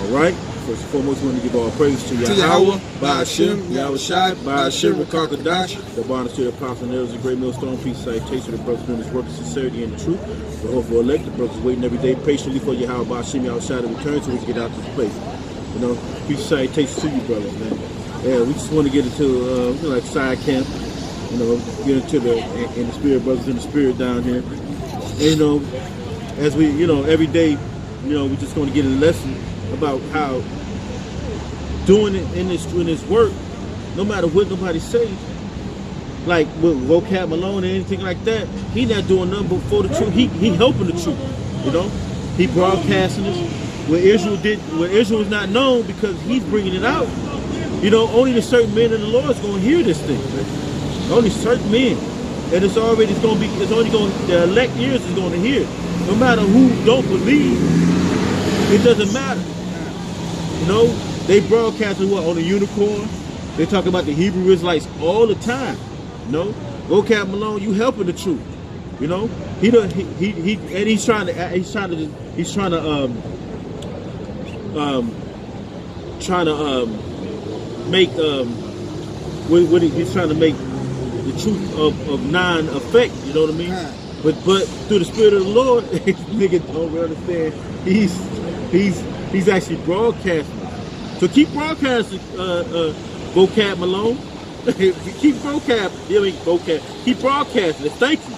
All right. First and foremost, we want to give all praise to Yahweh, Ba'ashem, Yahweh Shai, Ba'ashem, Rakakadash, the bonus to the apostle, and there was a great millstone, peace, citation, the brothers doing this work of sincerity and the truth. The hopeful elect, the brothers waiting every day patiently for Yahweh, Ba'ashem, Yahweh Shai to return so we can get out of this place. You know, peace, citation to you, brothers, man. Yeah, we just want to get into, like side camp, you know, get into in the spirit, brothers in the spirit down here. And, you know, as we, you know, every day, you know, we're just going to get a lesson about how doing it in this work, no matter what nobody say, like with vocab alone or anything like that, he not doing nothing but for the truth. He helping the truth, you know. He broadcasting this. Where Israel is not known because he's bringing it out. You know, only the certain men in the Lord is going to hear this thing. Man. Only certain men, and it's only going. The elect ears is going to hear it. No matter who don't believe, it doesn't matter. You know, they broadcasting what on the unicorn. They talk about the Hebrew Israelites all the time. You know, vocab Malone, you helping the truth. You know, he's trying to make he's trying to make the truth of non-effect. You know what I mean? But through the Spirit of the Lord, niggas don't really understand. He's actually broadcasting. So keep broadcasting, vocab Malone. Keep keep broadcasting it. Thank you.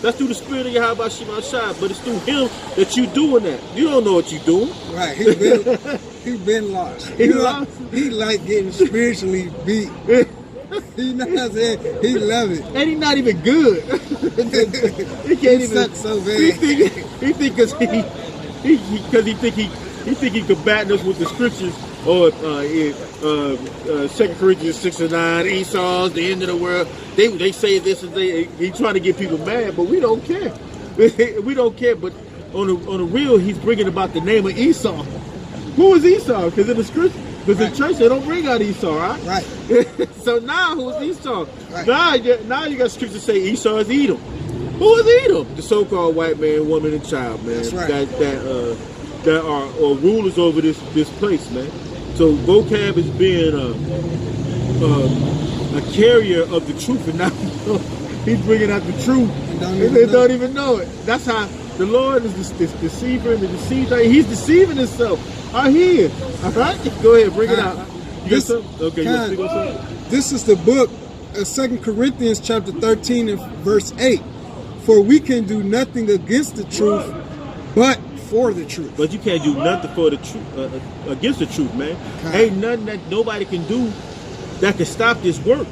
That's through the Spirit of Yahweh Shema Shai, but it's through him that you doing that. You don't know what you're doing. Right. He been lost. He like getting spiritually beat. You know what I'm saying? He love it. And he's not even good. He can't even so bad. He think he combating us with the scriptures or 2 Corinthians 6:9, Esau's the end of the world. They say this and he trying to get people mad, but we don't care. We don't care. But on the real, he's bringing about the name of Esau. Who is Esau? Because in the scripture, because in church they don't bring out Esau, right? Right. So now who's Esau? Right. Now you got scripture say Esau is Edom. Who is Edom? The so-called white man, woman, and child, man. That's right. That are rulers over this place, man. So vocab is being a carrier of the truth, and now he's bringing out the truth, and they don't even know it. That's how the Lord is this deceiver and the deceiver. He's deceiving himself. He is. All right, go ahead, bring it out. You got something? Okay, you want to speak on something? This is the book of 2 Corinthians chapter 13 and verse 8. For we can do nothing against the truth, but for the truth. But you can't do nothing for the truth against the truth, man. Ain't nothing that nobody can do that can stop this work.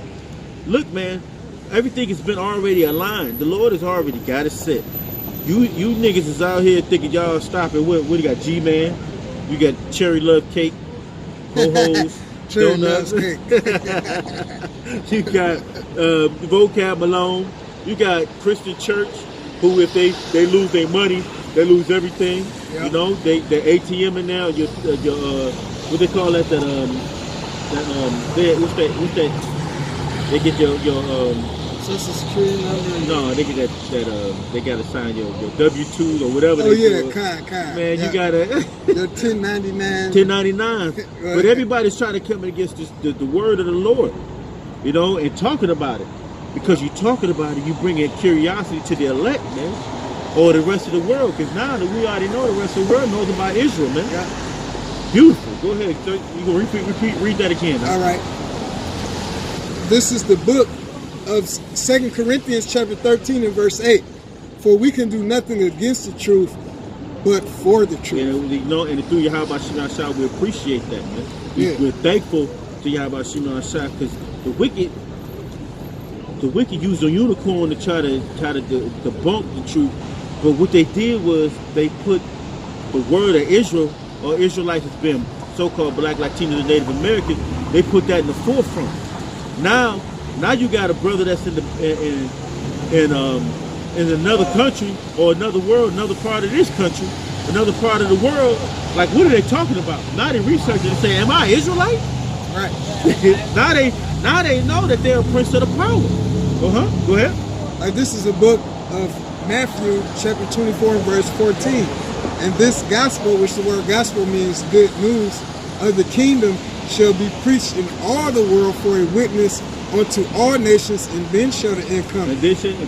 Look, man, everything has been already aligned. The Lord has already got it set. You niggas is out here thinking y'all stopping. What you got? G-Man, you got Cherry Love Cake, ho-hos, donuts. You got vocab Malone. You got Christian Church, who if they lose their money, they lose everything. Yep. You know, the ATM in now, your what they call that? What's that? They get your Social Security number. No, they get that they gotta sign your W-2s or whatever. Oh yeah, kind. Man, you gotta your 1099. 1099. Right. But everybody's trying to come against the word of the Lord, you know, and talking about it. Because you're talking about it, you bring in curiosity to the elect, man. Or the rest of the world, because now that we already know the rest of the world knows about Israel, man. Yeah. Beautiful. Go ahead. So you gonna read that again. Huh? All right. This is the book of 2 Corinthians chapter 13 and verse 8. For we can do nothing against the truth, but for the truth. And, you know, and through Yahweh Shema Shai, we appreciate that, man. We're thankful to Yahweh Shema Shai because the wicked used a unicorn to try to debunk the truth. But what they did was they put the word of Israel or Israelites as being so-called Black, Latino, and Native Americans. They put that in the forefront. Now you got a brother that's in another country or another world, another part of this country, another part of the world. Like, what are they talking about? Now they research and say, "Am I Israelite?" Right. Now they know that they're a prince of the power. Go ahead. This is a book of Matthew chapter 24 and verse 14. And this gospel, which the word gospel means good news of the kingdom, shall be preached in all the world for a witness unto all nations, and then shall the end come.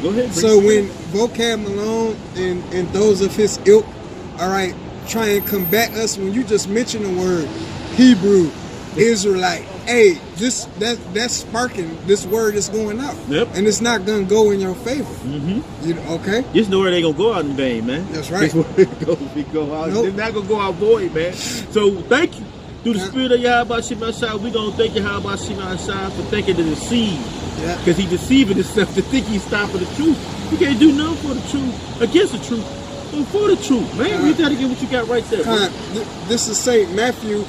Go ahead. So when Vocab Malone and those of his ilk, all right, try and combat us, when you just mention the word Hebrew, Israelite, hey, that's sparking. This word is going out, and it's not gonna go in your favor. You know, okay? Just know where they gonna go out in vain, man. That's right. This word it go out. They're not gonna go out void, man. So thank you. Through the spirit of Yahweh Shemashah, we're going to thank Yahweh Shemashah for thinking to deceive. Because he's deceiving himself to think he's stopping the truth. You can't do nothing for the truth, against the truth, but for the truth. Man, read that again, what you got right there. This is St. Matthew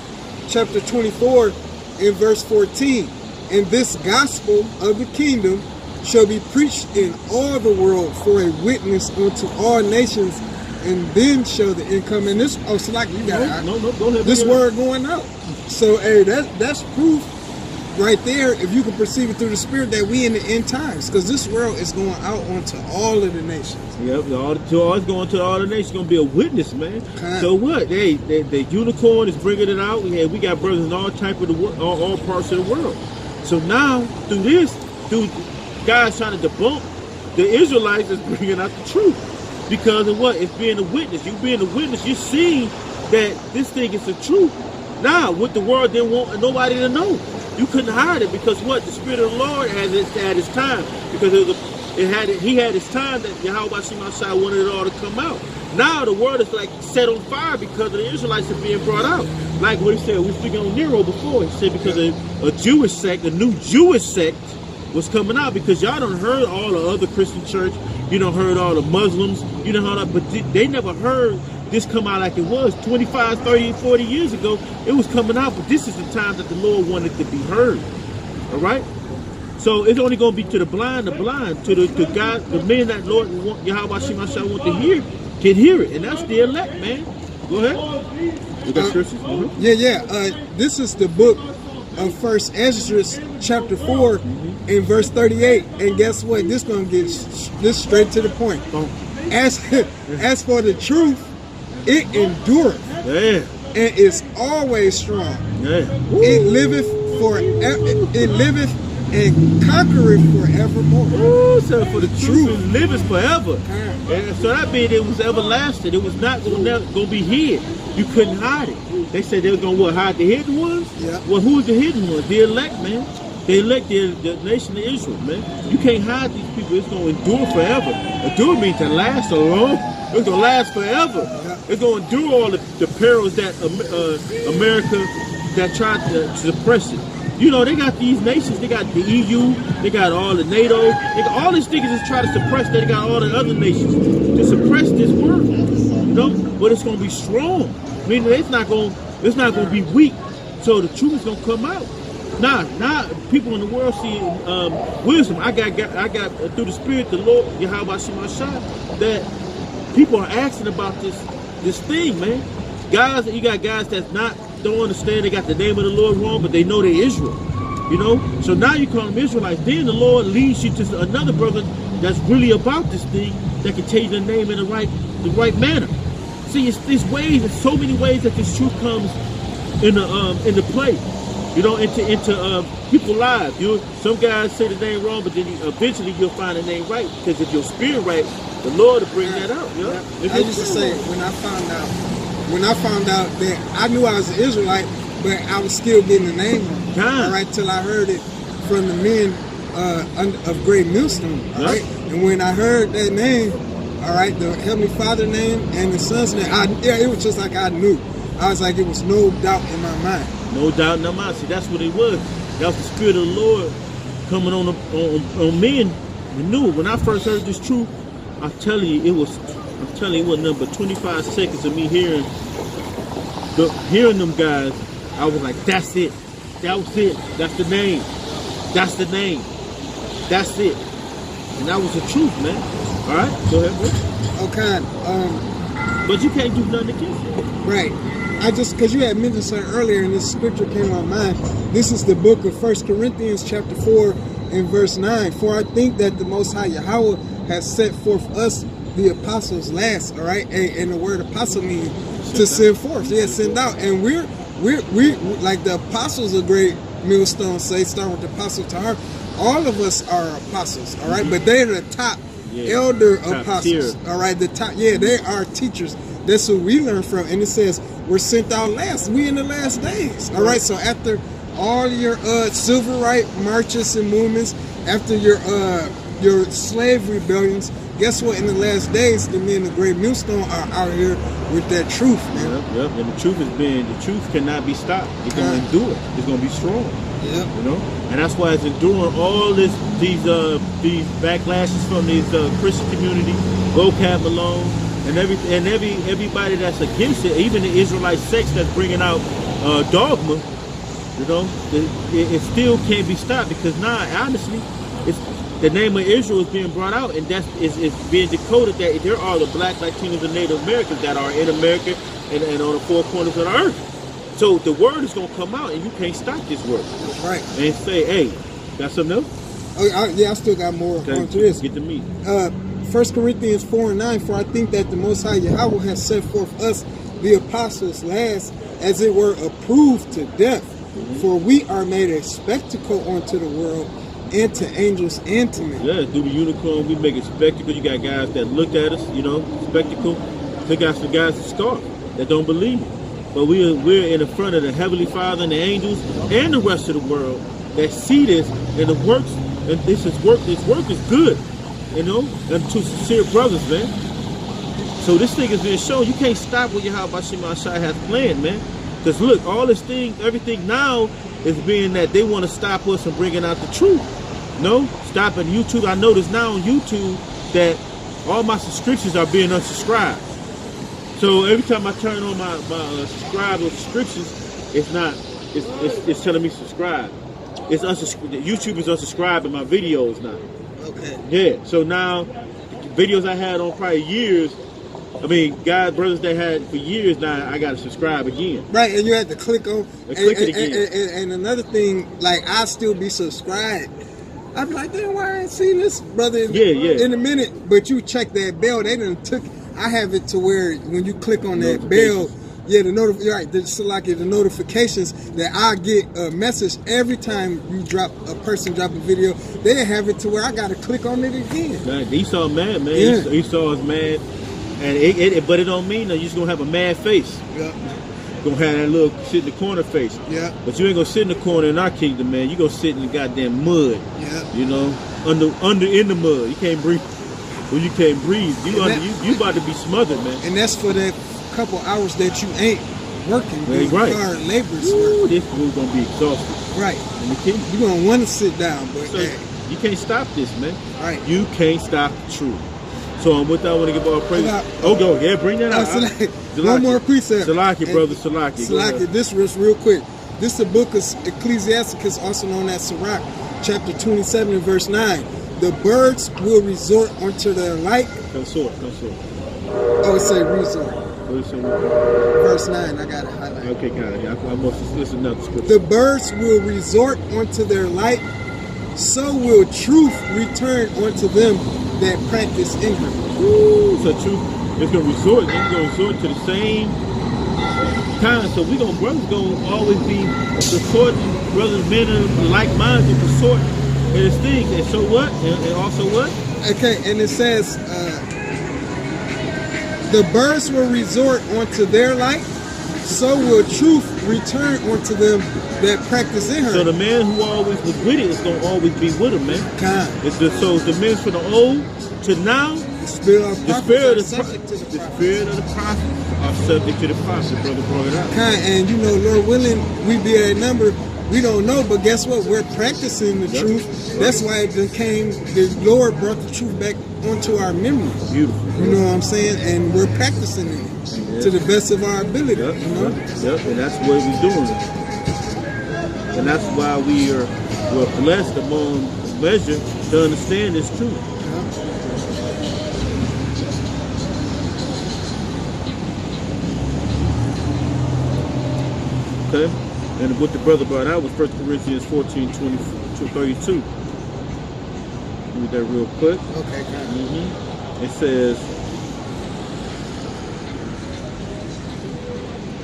chapter 24 in verse 14. And this gospel of the kingdom shall be preached in all the world for a witness unto all nations, and then shall the end come. And this, so like you got it. Go ahead. This word going out. So hey, that's proof right there, if you can perceive it through the spirit, that we in the end times, because this world is going out onto all of the nations. Yep, it's going to all the nations. It's going to be a witness, man. So what? Hey, the unicorn is bringing it out. We got brothers in all type of all parts of the world. So now through guys trying to debunk the Israelites, is bringing out the truth. Because of what? It's being a witness. You being a witness, you're seeing that this thing is the truth. Now, what the world didn't want nobody to know. You couldn't hide it, because what? The Spirit of the Lord had his time. Because he had his time that Yahweh Shemashah wanted it all to come out. Now the world is like set on fire because of the Israelites are being brought out. Like what he said, we were speaking on Nero before. He said because a Jewish sect, a new Jewish sect was coming out, because y'all done heard all the other Christian church, you done heard all the Muslims, you done heard that, but they never heard this come out like it was 25, 30, 40 years ago. It was coming out, but this is the time that the Lord wanted to be heard. All right? So it's only going to be to the blind, to the God, the men that Lord Yahweh Shemashah want to hear, can hear it. And that's the elect, man. Go ahead. You got scriptures? This is the book of First Esdras chapter 4 in verse 38. And guess what? This going to get this straight to the point. As for the truth, it endureth, and is always strong. It liveth it liveth and conquereth forevermore. Ooh, so for the truth, it liveth forever. And so that means it was everlasting. It was not going to be hid. You couldn't hide it. They said they were going to hide the hidden ones? Well, who is the hidden ones? The elect, man. The elect, the nation of Israel, man. You can't hide these people. It's going to endure forever. Endure means to last so long. It's going to last forever. It's going to endure all the perils that America that tried to suppress it. You know, they got these nations. They got the EU. They got all the NATO. They got all these things that try to suppress. They got all the other nations to suppress this word. You know, but it's going to be strong. Meaning it's not going to be weak. So the truth is going to come out. Now people in the world see wisdom. I got through the Spirit, the Lord Yahweh Shemashah, that people are asking about this thing, man. Guys, you got guys that's don't understand. They got the name of the Lord wrong, but they know they're Israel. You know, so now you call them Israelites. Then the Lord leads you to another brother that's really about this thing, that can tell you the name in the right manner. See, it's ways, there's so many ways that this truth comes into play. You know, into people's lives. Some guys say the name wrong, but then eventually you'll find the name right, because if your spirit right, the Lord will bring that out. I used to say when I found out that I knew I was an Israelite, but I was still getting the name wrong. All right, till I heard it from the men of Great Millstone. All right, and when I heard that name, all right, the Heavenly Father name and the Son's name, it was just like I knew. I was like, it was no doubt in my mind. No doubt in my mind. See, that's what it was. That was the Spirit of the Lord coming on men. We knew it. When I first heard this truth, I'm telling you, it wasn't nothing but 25 seconds of me hearing them guys. I was like, that's it. That was it. That's the name. That's the name. That's it. And that was the truth, man. All right, go ahead, bro. Okay. But you can't do nothing against it. Right. Because you had mentioned something earlier, and this scripture came on mind. This is the book of 1 Corinthians chapter 4 and verse 9. For I think that the Most High Yahweh has set forth us the apostles last, all right? And the word apostle means to send forth. Yeah, send out. And we're like the apostles of Great Millstone say, starting with the apostle to her, all of us are apostles, all right? But they're the top elder top apostles, tier. All right? The top, they are teachers. That's who we learn from. And it says we're sent out last. We in the last days, all right? So after all your civil rights marches and movements, after your slave rebellions, guess what? In the last days, the men of Great Millstone are out here with that truth, man. Yep. And the truth cannot be stopped. It's going to endure. It's going to be strong. Yep. You know, and that's why it's enduring all these backlashes from these Christian community, vocab alone, and everybody that's against it, even the Israelite sects that's bringing out dogma. You know, it still can't be stopped because now, honestly, it's the name of Israel is being brought out, and that's is being decoded that there are the Black, Latinos, and Native Americans that are in America and on the four corners of the earth. So the word is going to come out, and you can't stop this word. That's right. And say, hey, got something else? Oh, I still got more onto this. Get to me. 1 Corinthians 4:9, for I think that the Most High Yahweh has set forth us, the apostles last, as it were approved to death. For we are made a spectacle unto the world, and to angels and to men. Yeah, do the unicorn, we make a spectacle. You got guys that look at us, you know, spectacle. You got some guys that scoff, that don't believe it. But we're in the front of the Heavenly Father and the angels and the rest of the world that see this, and it works, and this work is good, you know, and to sincere brothers, man. So this thing is being shown. You can't stop what Yahweh Shai has planned, man. Because look, all this thing, everything now is being that they want to stop us from bringing out the truth. No, stopping YouTube. I notice now on YouTube that all my subscriptions are being unsubscribed. So every time I turn on my subscribe or subscriptions, it's telling me subscribe. It's YouTube is unsubscribing my videos now. Okay. Yeah. So now videos I had on probably years. I mean, brothers that had for years now, I got to subscribe again. Right, and you had to click on. Click it again. And another thing, like I still be subscribed. I'd be like, damn, why I ain't seen this brother in a minute? But you check that bell, they done took. I have it to where when you click on that bell, the notifications that I get a message every time a person drop a video. They have it to where I got to click on it again. Right. Esau mad, man. Yeah. Esau is mad, and but it don't mean that you're just gonna have a mad face. Yeah. Gonna have that little sit in the corner face. Yeah. But you ain't gonna sit in the corner in our kingdom, man. You gonna sit in the goddamn mud. Yeah. You know, under in the mud. You can't breathe. Well, you can't breathe. You about to be smothered, man. And that's for that couple hours that you ain't working. Yeah, right. Hard labor's work. This dude's gonna be exhausted. Right. In the kingdom. You're gonna want to sit down, but so, you can't stop this, man. Right. You can't stop the truth. So with that, I want to give all praise. Go. Yeah, bring that out. One more precept. Salaki, brother. Salaki. Salaki. This was real quick. This is the book of Ecclesiasticus, also known as Sirach, chapter 27 and verse 9. The birds will resort unto their light. Consort. Oh, it say resort. Verse 9, I got it highlighted. Okay, got it. I must listen to another scripture. The birds will resort unto their light, so will truth return unto them that practice ignorance. So truth is gonna resort. It's gonna resort to the same kind. So brothers gonna always be resorting, brothers, men of like minds to resort to this thing. And so what? And also what? Okay, and it says the birds will resort unto their light, so will truth return unto them that practice in her. So the man who always was with it is going to always be with him, man. So the men from the old to now, the spirit of the prophets are subject to the prophet. Brother brought it out. And you know, Lord willing, we be at a number. We don't know, but guess what? We're practicing the truth. That's why the Lord brought the truth back onto our memory. Beautiful. You know what I'm saying? And we're practicing it to the best of our ability. Yep. You know? Yep. And that's what we're doing. And that's why we're blessed among measure to understand this truth. Okay? And what the brother brought out was 1 Corinthians 14, 32. Read that real quick. Okay, It says,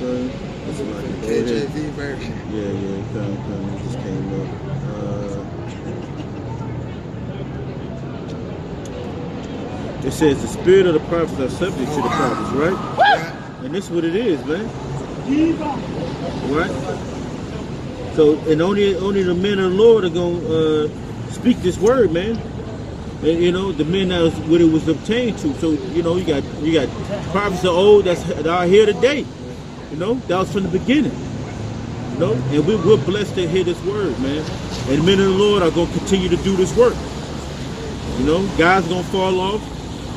screen. It's like a KJV version. Yeah, kind of just came up. It says the spirit of the prophets are subject to the prophets, right? Right. And this is what it is, man. Right? So, and only the men of the Lord are gonna speak this word, man. And you know, the men that was what it was obtained to. So, you know, you got prophets of old that are here today. You know, that was from the beginning. You know, and we're blessed to hear this word, man. And the men of the Lord are gonna continue to do this work. You know, guys gonna fall off,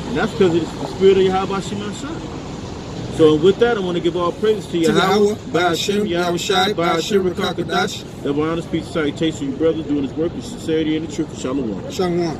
and that's because of the spirit of Yahweh Shemashah. So with that, I want to give all praise to Yahweh, Ba'ashem, Yahweh Shai, Ba'ashem, Rakakadash. The honor, speech, salutation, you brothers doing this work with sincerity and the truth. Shalom. Shalom.